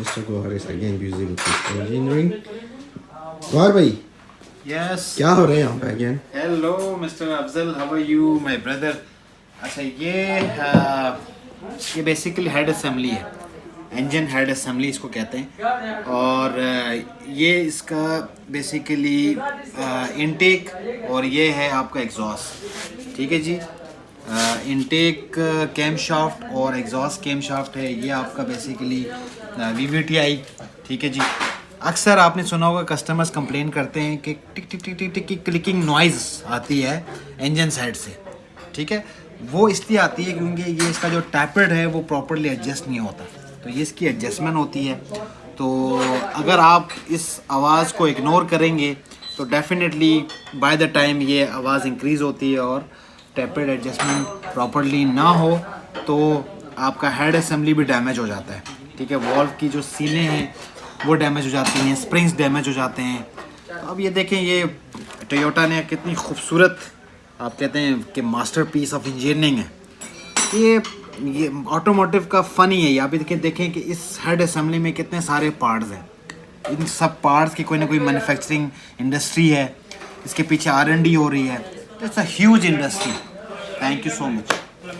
Mr. Gohar is again busy with his engineering. Gohar भाई, Yes. क्या हो रहा है यहाँ पे again? Hello, Mr. Afzal. How are you, my brother? अच्छा ये बेसिकली हेड असेंबली है, इंजन हेड असेंबली इसको कहते हैं। और ये इसका बेसिकली इनटेक और ये है आपका एग्जॉस्ट। ठीक है जी, इनटेक कैम शाफ्ट और एग्जॉस्ट कैम शाफ्ट है ये आपका बेसिकली VVTi। ठीक है जी, अक्सर आपने सुना होगा कस्टमर्स कंप्लेन करते हैं कि टिक टिक टिक टिक टिक की क्लिकिंग नॉइज़ आती है इंजन साइड से। ठीक है, वो इसलिए आती है क्योंकि ये इसका जो टैपेड है वो प्रॉपरली एडजस्ट नहीं होता, तो ये इसकी एडजस्टमेंट होती है। तो अगर आप इस आवाज़ को इग्नोर करेंगे तो डेफिनेटली बाय द टाइम ये आवाज़ इंक्रीज़ होती है और टैपेड एडजस्टमेंट प्रॉपरली ना हो तो आपका हेड असेंबली भी डैमेज हो जाता है। ठीक है, वॉल्व की जो सीलें हैं वो डैमेज हो जाती हैं, स्प्रिंग्स डैमेज हो जाते हैं। तो अब ये देखें, ये टोयोटा ने कितनी खूबसूरत, आप कहते हैं कि मास्टरपीस ऑफ इंजीनियरिंग है ये ऑटोमोटिव का फ़न ही है। यहाँ पे देखें कि इस हेड असेंबली में कितने सारे पार्ट्स हैं। इन सब पार्ट्स की कोई ना कोई मैन्युफैक्चरिंग इंडस्ट्री है, इसके पीछे R&D हो रही है। It's a huge industry. Thank you so much.